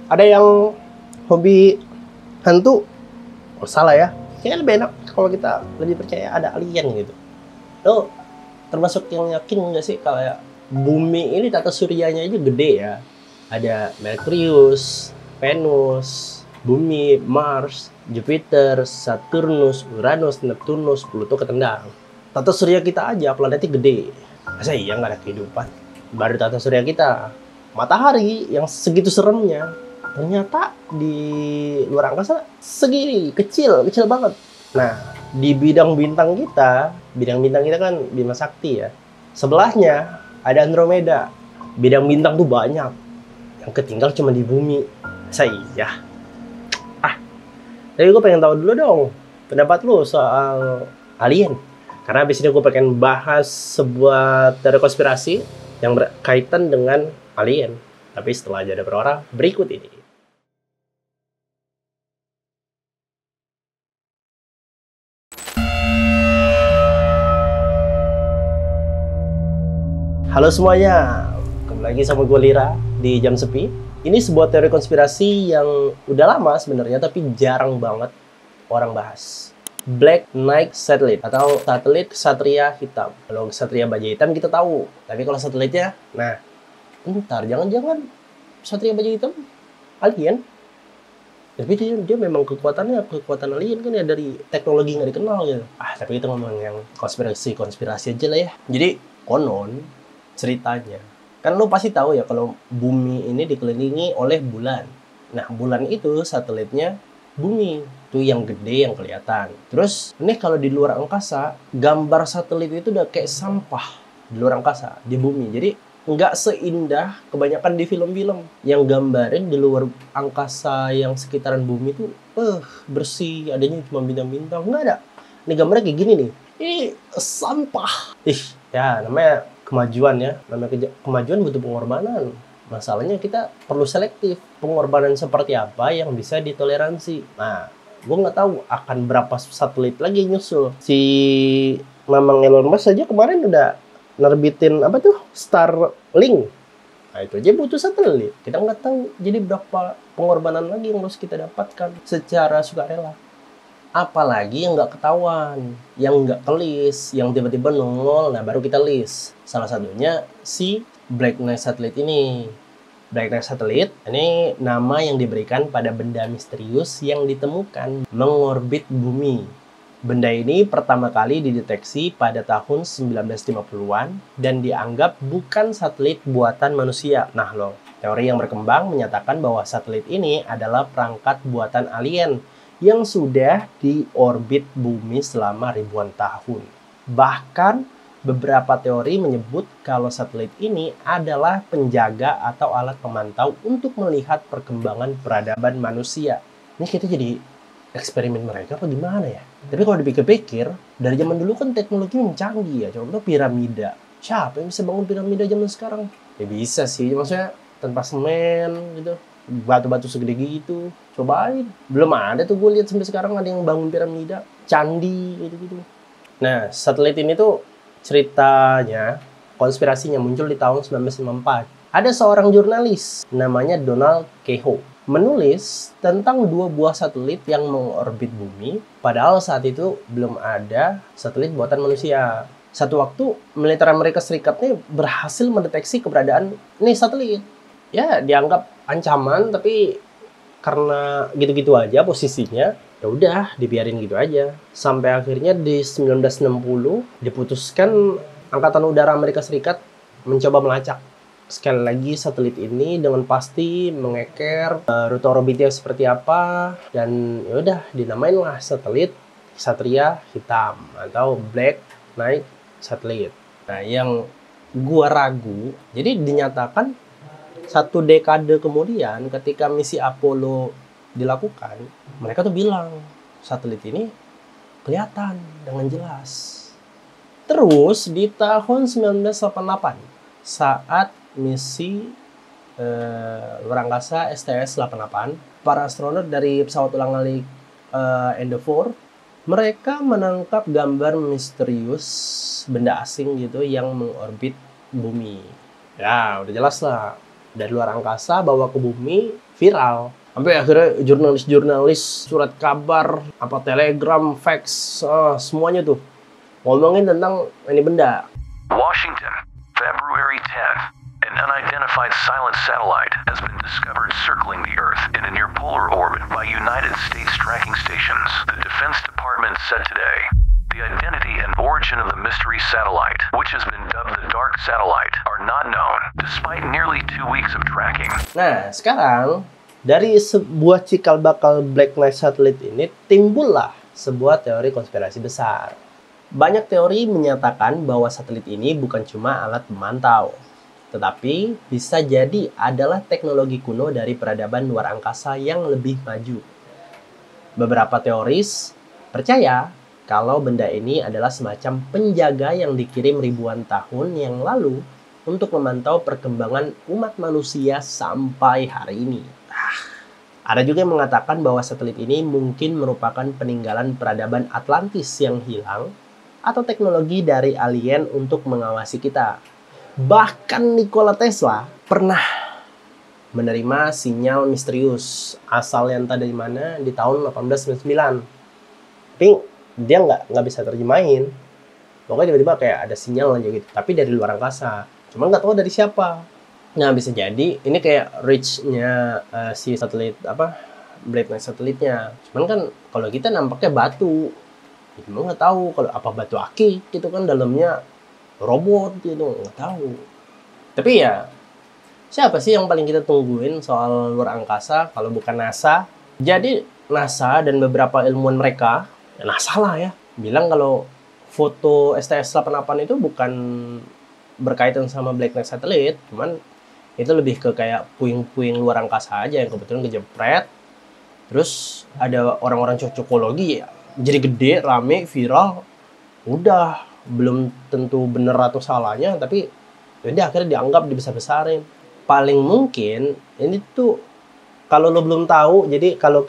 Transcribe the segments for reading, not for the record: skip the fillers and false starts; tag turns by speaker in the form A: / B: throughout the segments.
A: Ada yang hobi hantu, oh salah ya. Kayaknya lebih enak kalau kita lebih percaya ada alien gitu. Lo termasuk yang yakin nggak sih kalau ya bumi ini tata suryanya aja gede ya? Ada Merkurius, Venus, Bumi, Mars, Jupiter, Saturnus, Uranus, Neptunus, Pluto ketendang. Tata surya kita aja planetnya gede. Masa iya nggak ada kehidupan? Baru tata surya kita, matahari yang segitu seremnya, ternyata di luar angkasa segini, kecil banget. Nah, di bidang bintang kita kan Bima Sakti ya. Sebelahnya ada Andromeda. Bidang bintang tuh banyak. Yang ketinggal cuma di bumi. Saya iya. Tapi gue pengen tahu dulu dong pendapat lu soal alien. Karena abis ini gue pengen bahas sebuah teori konspirasi yang berkaitan dengan alien. Tapi setelah jeda berora berikut ini. Halo semuanya, kembali lagi sama gue Lira di Jam Sepi. Ini sebuah teori konspirasi yang udah lama sebenarnya, tapi jarang banget orang bahas. Black Knight Satellite atau satelit Ksatria Hitam. Kalau Ksatria Baja Hitam kita tahu, tapi kalau satelitnya, nah, ntar jangan-jangan Ksatria Baja Hitam alien? Tapi dia memang kekuatan alien kan ya, dari teknologi nggak dikenal gitu. Tapi itu ngomong yang konspirasi aja lah ya. Jadi konon ceritanya, kan lo pasti tahu ya kalau bumi ini dikelilingi oleh bulan. Nah, bulan itu satelitnya bumi, tuh yang gede yang kelihatan. Terus ini kalau di luar angkasa, gambar satelit itu udah kayak sampah di luar angkasa, di bumi. Jadi nggak seindah kebanyakan di film-film yang gambarin di luar angkasa yang sekitaran bumi tuh bersih, adanya cuma bintang-bintang. Nggak ada. Ini gambarnya kayak gini nih. Ini sampah. Ya namanya kemajuan ya. Namanya kemajuan butuh pengorbanan. Masalahnya kita perlu selektif. Pengorbanan seperti apa yang bisa ditoleransi. Nah, gue nggak tahu akan berapa satelit lagi nyusul. Si Mamang Elon Musk saja kemarin udah nerbitin apa tuh? Starlink. Nah, itu aja butuh satelit. Kita nggak tahu jadi berapa pengorbanan lagi yang harus kita dapatkan secara sukarela. Apalagi yang nggak ketahuan, yang nggak kelis, yang tiba-tiba nongol, nah baru kita list. Salah satunya si Black Knight Satellite ini. Black Knight Satellite ini nama yang diberikan pada benda misterius yang ditemukan mengorbit bumi. Benda ini pertama kali dideteksi pada tahun 1950-an dan dianggap bukan satelit buatan manusia. Nah loh, teori yang berkembang menyatakan bahwa satelit ini adalah perangkat buatan alien yang sudah di orbit bumi selama ribuan tahun. Bahkan beberapa teori menyebut kalau satelit ini adalah penjaga atau alat pemantau untuk melihat perkembangan peradaban manusia. Ini kita jadi eksperimen mereka apa gimana ya? Tapi kalau dipikir-pikir, dari zaman dulu kan teknologi canggih ya. Contoh piramida. Siapa yang bisa bangun piramida zaman sekarang? Ya bisa sih, maksudnya tanpa semen gitu. Batu-batu segede gitu, cobain. Belum ada tuh gue lihat sampai sekarang ada yang bangun piramida, candi gitu-gitu. Nah, satelit ini tuh ceritanya, konspirasinya muncul di tahun 1994. Ada seorang jurnalis namanya Donald Keyhoe menulis tentang 2 buah satelit yang mengorbit bumi, padahal saat itu belum ada satelit buatan manusia. Satu waktu militer Amerika Serikat nih berhasil mendeteksi keberadaan nih satelit. Ya dianggap ancaman, tapi karena gitu-gitu aja posisinya, ya udah dibiarin gitu aja. Sampai akhirnya di 1960 diputuskan Angkatan Udara Amerika Serikat mencoba melacak sekali lagi satelit ini dengan pasti, mengeker rute orbitnya seperti apa, dan ya udah dinamainlah satelit Ksatria Hitam atau Black Knight Satellite. Nah, yang gua ragu, jadi dinyatakan 1 dekade kemudian ketika misi Apollo dilakukan, mereka tuh bilang satelit ini kelihatan dengan jelas. Terus di tahun 1988 saat misi luar angkasa STS-88, para astronot dari pesawat ulang-alik Endeavour, mereka menangkap gambar misterius benda asing gitu yang mengorbit bumi. Ya, udah jelas lah. dari luar angkasa bawa ke bumi, viral. Sampai akhirnya jurnalis-jurnalis, surat kabar, apa telegram, fax, semuanya tuh ngomongin tentang ini benda.
B: Washington, February 10th. An unidentified silent satellite has been discovered circling the Earth in a near-polar orbit by United States tracking stations. The Defense Department said today the identity and origin of the mystery satellite, which has been dubbed the Dark Satellite, are not known, despite nearly 2 weeks of tracking.
A: Nah, sekarang dari sebuah cikal bakal Black Knight Satellite ini timbullah sebuah teori konspirasi besar. Banyak teori menyatakan bahwa satelit ini bukan cuma alat pemantau, tetapi bisa jadi adalah teknologi kuno dari peradaban luar angkasa yang lebih maju. Beberapa teoris percaya kalau benda ini adalah semacam penjaga yang dikirim ribuan tahun yang lalu untuk memantau perkembangan umat manusia sampai hari ini. Ada juga yang mengatakan bahwa satelit ini mungkin merupakan peninggalan peradaban Atlantis yang hilang atau teknologi dari alien untuk mengawasi kita. Bahkan Nikola Tesla pernah menerima sinyal misterius asal yang entah dari mana di tahun 1899. Tapi dia nggak bisa terjemahin. Pokoknya tiba-tiba kayak ada sinyal aja gitu. Tapi dari luar angkasa. Cuma nggak tahu dari siapa. Nah, bisa jadi ini kayak reach-nya si satelit Black Knight satelitnya. Cuman kan kalau kita nampaknya batu. Cuma nggak tahu kalau apa batu akik gitu kan dalamnya robot gitu, nggak tahu. Tapi ya siapa sih yang paling kita tungguin soal luar angkasa kalau bukan NASA? Jadi NASA dan beberapa ilmuwan mereka, ya NASA lah ya, bilang kalau foto STS-88 itu bukan berkaitan sama Black Knight Satellite, cuman itu lebih ke kayak puing-puing luar angkasa aja yang kebetulan kejepret. Terus ada orang-orang cocokologi ya, jadi gede, rame, viral, udah belum tentu bener atau salahnya, tapi jadi akhirnya dianggap dibesar-besarin. Paling mungkin ini tuh kalau lo belum tahu, jadi kalau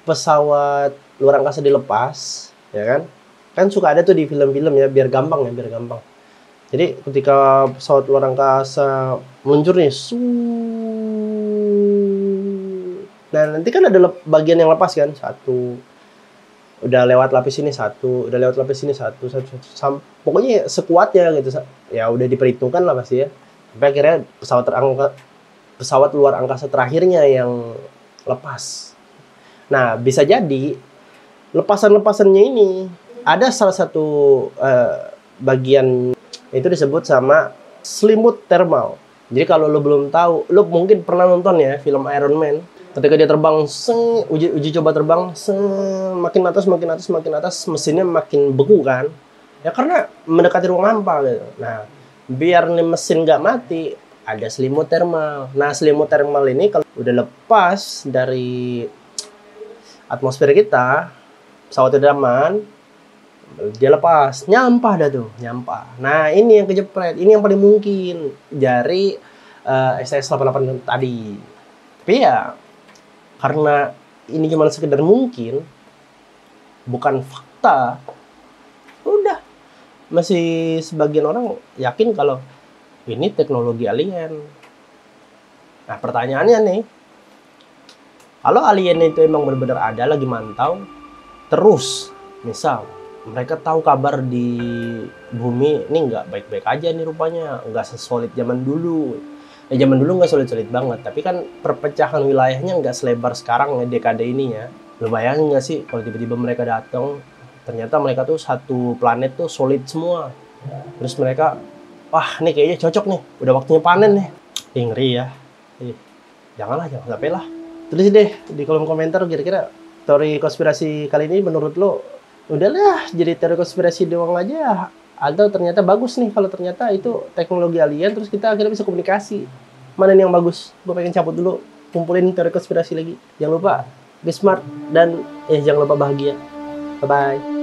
A: pesawat luar angkasa dilepas, ya kan suka ada tuh di film-film ya, biar gampang. Jadi ketika pesawat luar angkasa meluncur nih, nah nanti kan ada bagian yang lepas kan, satu udah lewat lapis ini satu, pokoknya sekuatnya gitu ya, udah diperhitungkan lah pasti ya. Sampai akhirnya pesawat luar angkasa terakhirnya yang lepas. Nah, bisa jadi lepasannya ini ada salah satu bagian itu disebut sama selimut thermal. Jadi kalau lo belum tahu, lo mungkin pernah nonton ya film Iron Man. Ketika dia terbang, uji coba terbang, makin atas, mesinnya makin beku kan. Ya karena mendekati ruang hampa gitu. Nah, biar nih mesin nggak mati, ada selimut thermal. Nah, selimut thermal ini kalau udah lepas dari atmosfer kita, pesawat udah aman, dia lepas, nyampah dah tuh, nyampah. Nah, ini yang kejepret, ini yang paling mungkin dari STS-88 tadi. Tapi ya, karena ini cuma sekedar mungkin, bukan fakta, udah. Masih sebagian orang yakin kalau ini teknologi alien. Nah, pertanyaannya nih, kalau alien itu emang benar-benar ada, lagi mantau, terus, misal, mereka tahu kabar di bumi ini nggak baik-baik aja nih rupanya, nggak sesolid zaman dulu. Ya zaman dulu nggak solid-solid banget, tapi kan perpecahan wilayahnya nggak selebar sekarang ya, dekade ini ya. Lo bayangin nggak sih kalau tiba-tiba mereka datang, ternyata mereka tuh satu planet tuh solid semua. Terus mereka, wah nih kayaknya cocok nih, udah waktunya panen nih. Ngeri ya. Jangan sampai lah. Tulis deh di kolom komentar kira-kira teori konspirasi kali ini menurut lo udahlah jadi teori konspirasi doang aja, atau ternyata bagus nih kalau ternyata itu teknologi alien terus kita akhirnya bisa komunikasi. Mana nih yang bagus? Gue pengen cabut dulu, kumpulin teori konspirasi lagi. Jangan lupa be smart dan jangan lupa bahagia. Bye bye.